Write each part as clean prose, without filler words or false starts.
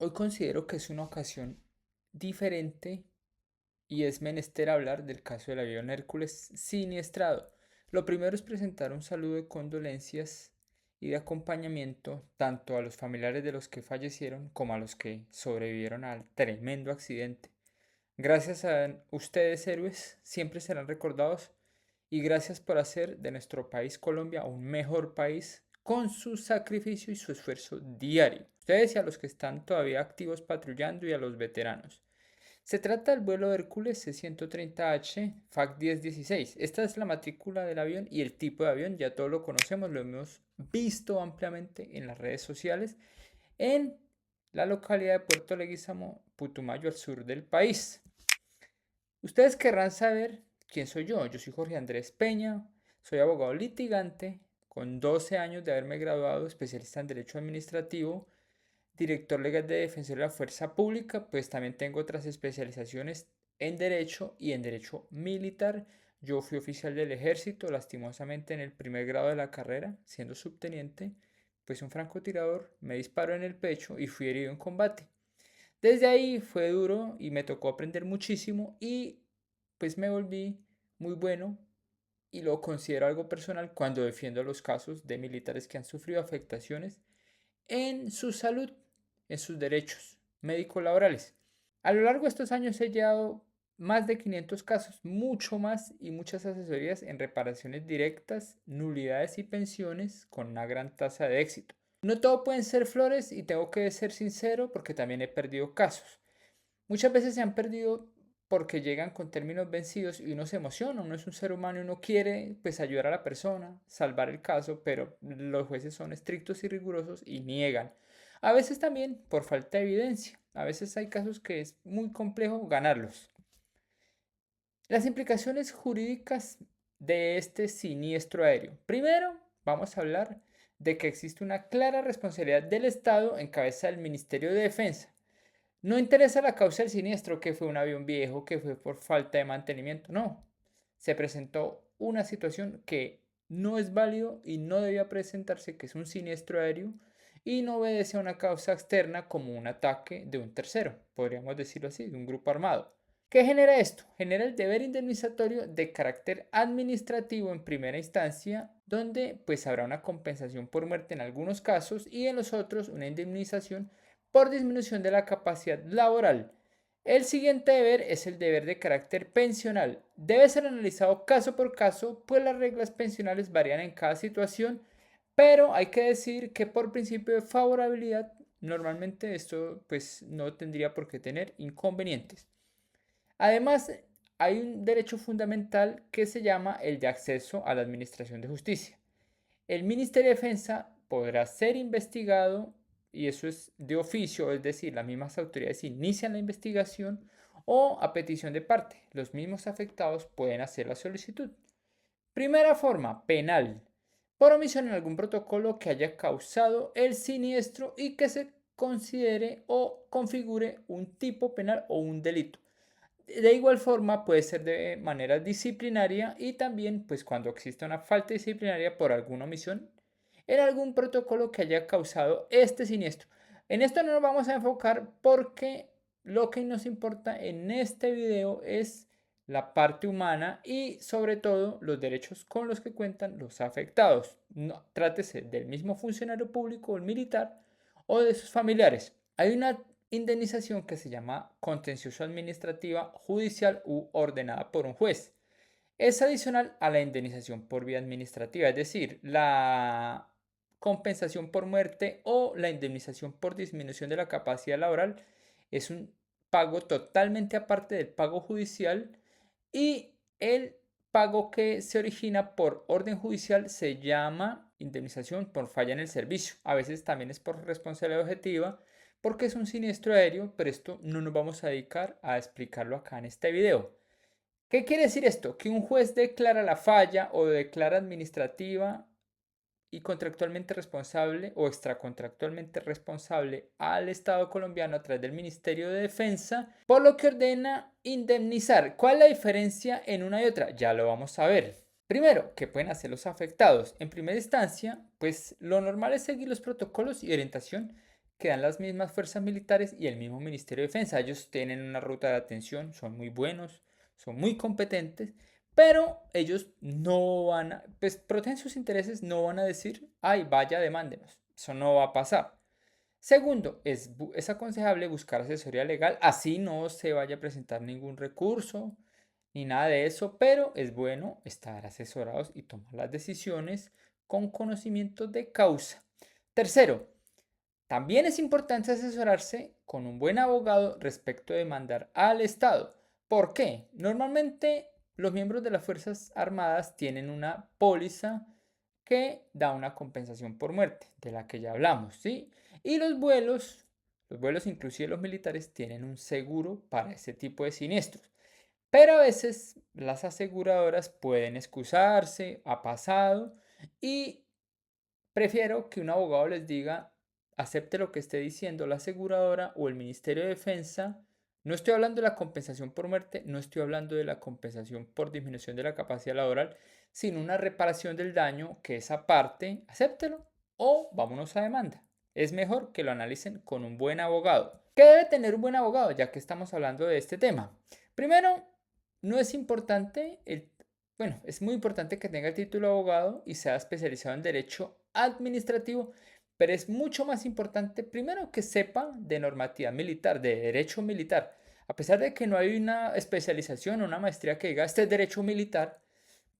Hoy considero que es una ocasión diferente y es menester hablar del caso del avión Hércules siniestrado. Lo primero es presentar un saludo de condolencias y de acompañamiento tanto a los familiares de los que fallecieron como a los que sobrevivieron al tremendo accidente. Gracias a ustedes, héroes, siempre serán recordados y gracias por hacer de nuestro país Colombia un mejor país con su sacrificio y su esfuerzo diario. Ustedes y a los que están todavía activos patrullando y a los veteranos. Se trata del vuelo Hércules C-130H FAC 1016. Esta es la matrícula del avión y el tipo de avión, ya todos lo conocemos, lo hemos visto ampliamente en las redes sociales en la localidad de Puerto Leguízamo, Putumayo, al sur del país. Ustedes querrán saber quién soy yo. Yo soy Jorge Andrés Peña, soy abogado litigante con 12 años de haberme graduado, especialista en Derecho Administrativo, director legal de Defensor de la Fuerza Pública, pues también tengo otras especializaciones en Derecho y en Derecho Militar. Yo fui oficial del Ejército, lastimosamente en el primer grado de la carrera, siendo subteniente, pues un francotirador me disparó en el pecho y fui herido en combate. Desde ahí fue duro y me tocó aprender muchísimo y pues me volví muy bueno y lo considero algo personal cuando defiendo los casos de militares que han sufrido afectaciones en su salud, en sus derechos médico-laborales. A lo largo de estos años he llevado más de 500 casos, mucho más y muchas asesorías en reparaciones directas, nulidades y pensiones con una gran tasa de éxito. No todo pueden ser flores y tengo que ser sincero porque también he perdido casos. Muchas veces se han perdido porque llegan con términos vencidos y uno se emociona, uno es un ser humano y uno quiere pues ayudar a la persona, salvar el caso, pero los jueces son estrictos y rigurosos y niegan. A veces también por falta de evidencia. A veces hay casos que es muy complejo ganarlos. Las implicaciones jurídicas de este siniestro aéreo. Primero, vamos a hablar de que existe una clara responsabilidad del Estado en cabeza del Ministerio de Defensa. No interesa la causa del siniestro, que fue un avión viejo, que fue por falta de mantenimiento, no. Se presentó una situación que no es válido y no debía presentarse, que es un siniestro aéreo y no obedece a una causa externa como un ataque de un tercero, podríamos decirlo así, de un grupo armado. ¿Qué genera esto? Genera el deber indemnizatorio de carácter administrativo en primera instancia, donde pues habrá una compensación por muerte en algunos casos y en los otros una indemnización por disminución de la capacidad laboral. El siguiente deber es el deber de carácter pensional. Debe ser analizado caso por caso, pues las reglas pensionales varían en cada situación, pero hay que decir que por principio de favorabilidad, normalmente esto pues no tendría por qué tener inconvenientes. Además, hay un derecho fundamental que se llama el de acceso a la administración de justicia. El Ministerio de Defensa podrá ser investigado y eso es de oficio, es decir, las mismas autoridades inician la investigación o a petición de parte. Los mismos afectados pueden hacer la solicitud. Primera forma, penal. Por omisión en algún protocolo que haya causado el siniestro y que se considere o configure un tipo penal o un delito. De igual forma puede ser de manera disciplinaria y también pues cuando exista una falta disciplinaria por alguna omisión en algún protocolo que haya causado este siniestro. En esto no nos vamos a enfocar porque lo que nos importa en este video es la parte humana y sobre todo los derechos con los que cuentan los afectados. No, trátese del mismo funcionario público o el militar o de sus familiares. Hay una indemnización que se llama contencioso administrativa judicial u ordenada por un juez. Es adicional a la indemnización por vía administrativa, es decir, la compensación por muerte o la indemnización por disminución de la capacidad laboral es un pago totalmente aparte del pago judicial y el pago que se origina por orden judicial se llama indemnización por falla en el servicio. A veces también es por responsabilidad objetiva porque es un siniestro aéreo, pero esto no nos vamos a dedicar a explicarlo acá en este video. ¿Qué quiere decir esto? Que un juez declara la falla o declara administrativa y contractualmente responsable o extracontractualmente responsable al Estado colombiano a través del Ministerio de Defensa, por lo que ordena indemnizar. ¿Cuál es la diferencia en una y otra? Ya lo vamos a ver. Primero, ¿qué pueden hacer los afectados? En primera instancia, pues lo normal es seguir los protocolos y orientación que dan las mismas fuerzas militares y el mismo Ministerio de Defensa. Ellos tienen una ruta de atención, son muy buenos, son muy competentes, pero ellos no van a, pues protegen sus intereses, no van a decir, ay, vaya, demándenos. Eso no va a pasar. Segundo, es aconsejable buscar asesoría legal, así no se vaya a presentar ningún recurso ni nada de eso, pero es bueno estar asesorados y tomar las decisiones con conocimiento de causa. Tercero, también es importante asesorarse con un buen abogado respecto de demandar al Estado. ¿Por qué? Normalmente los miembros de las Fuerzas Armadas tienen una póliza que da una compensación por muerte, de la que ya hablamos, ¿sí? Y los vuelos inclusive los militares tienen un seguro para ese tipo de siniestros. Pero a veces las aseguradoras pueden excusarse, ha pasado, y prefiero que un abogado les diga, acepte lo que esté diciendo la aseguradora o el Ministerio de Defensa. No estoy hablando de la compensación por muerte, no estoy hablando de la compensación por disminución de la capacidad laboral, sino una reparación del daño que esa parte, acéptelo o vámonos a demanda. Es mejor que lo analicen con un buen abogado. ¿Qué debe tener un buen abogado? Ya que estamos hablando de este tema. Primero, no es importante bueno, es muy importante que tenga el título de abogado y sea especializado en derecho administrativo, pero es mucho más importante primero que sepa de normatividad militar, de derecho militar. A pesar de que no hay una especialización o una maestría que diga este es derecho militar,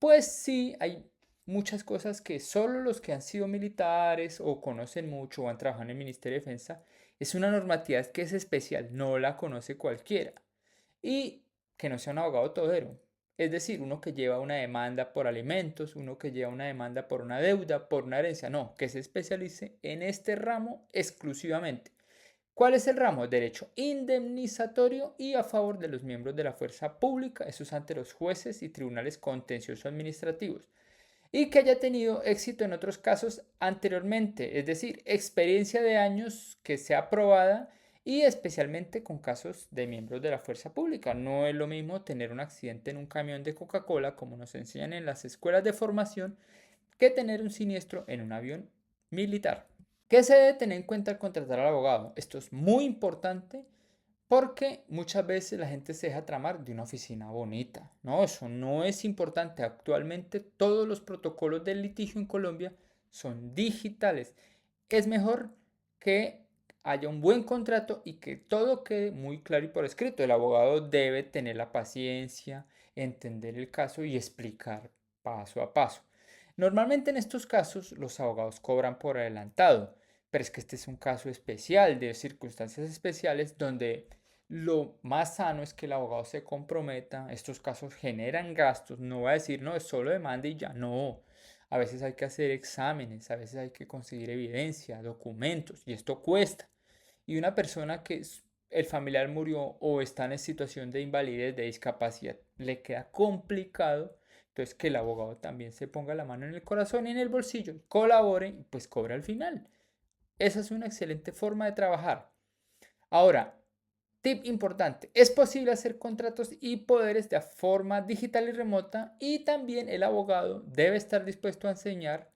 pues sí hay muchas cosas que solo los que han sido militares o conocen mucho o han trabajado en el Ministerio de Defensa, es una normatividad que es especial, no la conoce cualquiera. Y que no sea un abogado todero. Es decir, uno que lleva una demanda por alimentos, uno que lleva una demanda por una deuda, por una herencia. No, que se especialice en este ramo exclusivamente. ¿Cuál es el ramo? Derecho indemnizatorio y a favor de los miembros de la fuerza pública, eso es ante los jueces y tribunales contenciosos administrativos. Y que haya tenido éxito en otros casos anteriormente, es decir, experiencia de años que sea aprobada y especialmente con casos de miembros de la fuerza pública. No es lo mismo tener un accidente en un camión de Coca-Cola, como nos enseñan en las escuelas de formación, que tener un siniestro en un avión militar. ¿Qué se debe tener en cuenta al contratar al abogado? Esto es muy importante porque muchas veces la gente se deja tramar de una oficina bonita. No, eso no es importante. Actualmente todos los protocolos del litigio en Colombia son digitales. Es mejor que haya un buen contrato y que todo quede muy claro y por escrito. El abogado debe tener la paciencia, entender el caso y explicar paso a paso. Normalmente en estos casos los abogados cobran por adelantado, pero es que este es un caso especial de circunstancias especiales donde lo más sano es que el abogado se comprometa. Estos casos generan gastos. No va a decir, no, es solo demanda y ya. No. A veces hay que hacer exámenes, a veces hay que conseguir evidencia, documentos, y esto cuesta. Y una persona que el familiar murió o está en situación de invalidez, de discapacidad, le queda complicado. Entonces que el abogado también se ponga la mano en el corazón y en el bolsillo, colabore y pues cobre al final. Esa es una excelente forma de trabajar. Ahora, tip importante, es posible hacer contratos y poderes de forma digital y remota y también el abogado debe estar dispuesto a enseñar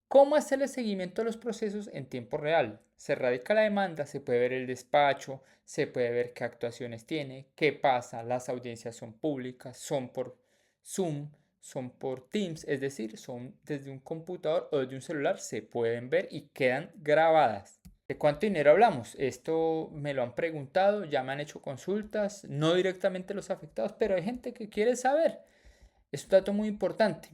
cómo hacerle seguimiento a los procesos en tiempo real. Se radica la demanda, se puede ver el despacho, se puede ver qué actuaciones tiene, qué pasa, las audiencias son públicas, son por Zoom, son por Teams, es decir, son desde un computador o desde un celular, se pueden ver y quedan grabadas. ¿De cuánto dinero hablamos? Esto me lo han preguntado, ya me han hecho consultas, no directamente los afectados, pero hay gente que quiere saber. Es un dato muy importante.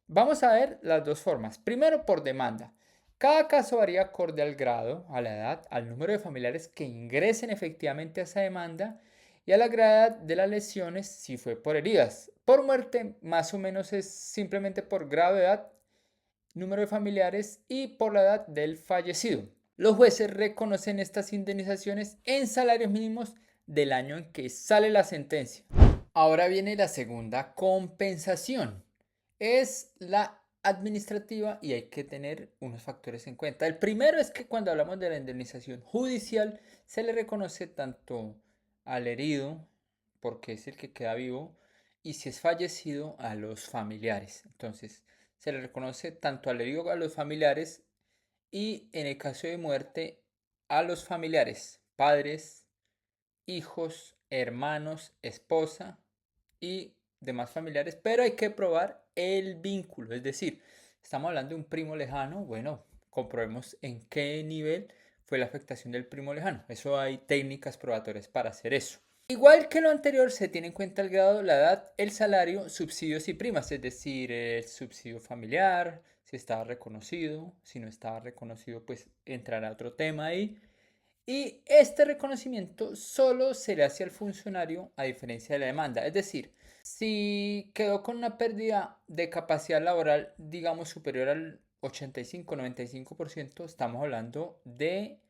Vamos a ver las dos formas. Primero, por demanda. Cada caso varía acorde al grado, a la edad, al número de familiares que ingresen efectivamente a esa demanda y a la gravedad de las lesiones si fue por heridas. Por muerte, más o menos es simplemente por grado de edad, número de familiares y por la edad del fallecido. Los jueces reconocen estas indemnizaciones en salarios mínimos del año en que sale la sentencia. Ahora viene la segunda compensación. Es la administrativa y hay que tener unos factores en cuenta. El primero es que cuando hablamos de la indemnización judicial se le reconoce tanto al herido, porque es el que queda vivo, y si es fallecido a los familiares. Entonces se le reconoce tanto al herido como a los familiares y en el caso de muerte a los familiares, padres, hijos, hermanos, esposa y demás familiares, pero hay que probar el vínculo, es decir, estamos hablando de un primo lejano, bueno, comprobemos en qué nivel fue la afectación del primo lejano. Eso hay técnicas probatorias para hacer eso. Igual que lo anterior, se tiene en cuenta el grado, la edad, el salario, subsidios y primas, es decir, el subsidio familiar, si estaba reconocido, si no estaba reconocido, pues entrará otro tema ahí. Y este reconocimiento solo se le hace al funcionario a diferencia de la demanda. Es decir, si quedó con una pérdida de capacidad laboral, digamos, superior al 85-95%, estamos hablando de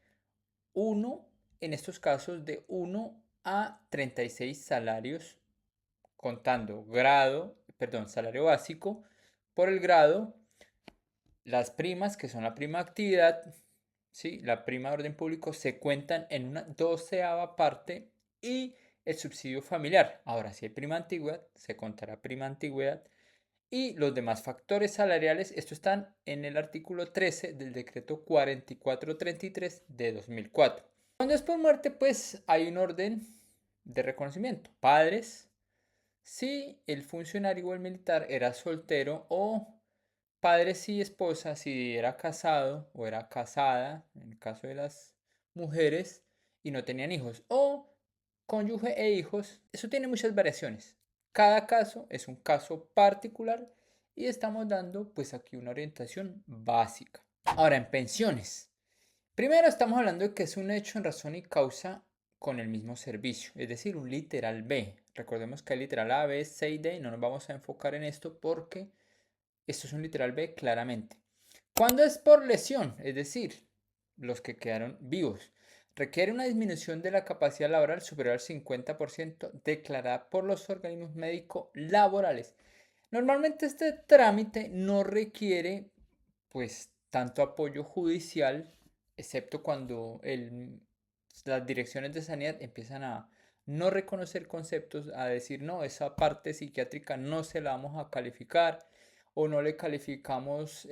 uno, en estos casos, de 1 a 36 salarios, contando salario básico por el grado, las primas, que son la prima de actividad, ¿sí? La prima de orden público se cuentan en una 12ª parte y el subsidio familiar. Ahora, si hay prima antigüedad, se contará prima antigüedad y los demás factores salariales. Esto están en el artículo 13 del decreto 4433 de 2004. Cuando es por muerte, pues hay un orden de reconocimiento. Padres, si el funcionario o el militar era soltero, o padres y esposa si era casado o era casada, en el caso de las mujeres, y no tenían hijos, o cónyuge e hijos. Eso tiene muchas variaciones. Cada caso es un caso particular y estamos dando pues aquí una orientación básica. Ahora, en pensiones. Primero estamos hablando de que es un hecho en razón y causa con el mismo servicio, es decir, un literal B. Recordemos que hay literal A, B, C y D, no nos vamos a enfocar en esto porque esto es un literal B claramente. Cuando es por lesión, es decir, los que quedaron vivos, requiere una disminución de la capacidad laboral superior al 50% declarada por los organismos médicos laborales. Normalmente este trámite no requiere pues tanto apoyo judicial, excepto cuando las direcciones de sanidad empiezan a no reconocer conceptos, a decir no, esa parte psiquiátrica no se la vamos a calificar o no le calificamos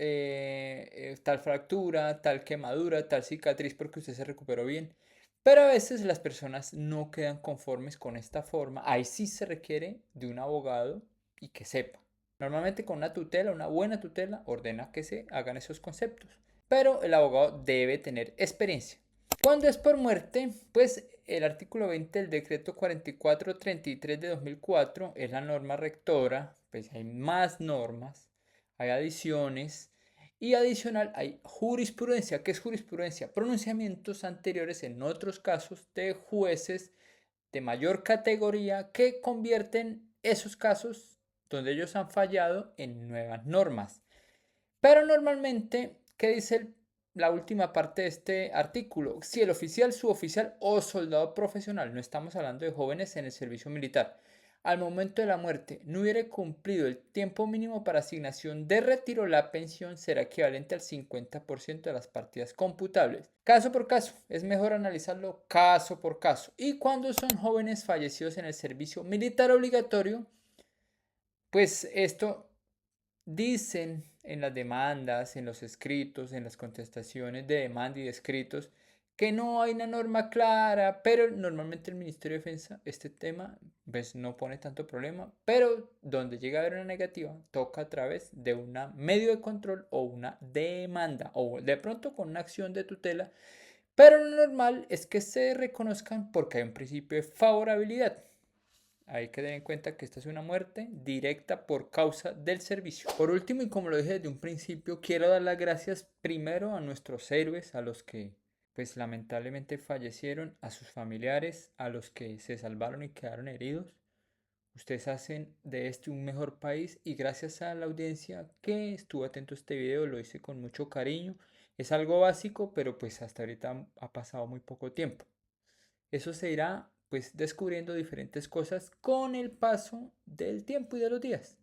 tal fractura, tal quemadura, tal cicatriz porque usted se recuperó bien. Pero a veces las personas no quedan conformes con esta forma. Ahí sí se requiere de un abogado y que sepa. Normalmente con una tutela, una buena tutela, ordena que se hagan esos conceptos. Pero el abogado debe tener experiencia. Cuando es por muerte, pues el artículo 20 del decreto 4433 de 2004 es la norma rectora, pues hay más normas, hay adiciones y adicional hay jurisprudencia. ¿Qué es jurisprudencia? Pronunciamientos anteriores en otros casos de jueces de mayor categoría que convierten esos casos donde ellos han fallado en nuevas normas. Pero normalmente, ¿qué dice la última parte de este artículo? Si el oficial, suboficial o soldado profesional, no estamos hablando de jóvenes en el servicio militar, al momento de la muerte no hubiera cumplido el tiempo mínimo para asignación de retiro, la pensión será equivalente al 50% de las partidas computables. Caso por caso, es mejor analizarlo caso por caso. Y cuando son jóvenes fallecidos en el servicio militar obligatorio, pues esto dicen en las demandas, en los escritos, en las contestaciones de demanda y de escritos, que no hay una norma clara, pero normalmente el Ministerio de Defensa este tema pues no pone tanto problema, pero donde llega a haber una negativa toca a través de un medio de control o una demanda o de pronto con una acción de tutela, pero lo normal es que se reconozcan porque hay un principio de favorabilidad. Hay que tener en cuenta que esta es una muerte directa por causa del servicio. Por último, y como lo dije desde un principio, quiero dar las gracias primero a nuestros héroes, a los que pues lamentablemente fallecieron, a sus familiares, a los que se salvaron y quedaron heridos. Ustedes hacen de este un mejor país y gracias a la audiencia que estuvo atento a este video, lo hice con mucho cariño. Es algo básico, pero pues hasta ahorita ha pasado muy poco tiempo. Eso se irá pues descubriendo diferentes cosas con el paso del tiempo y de los días.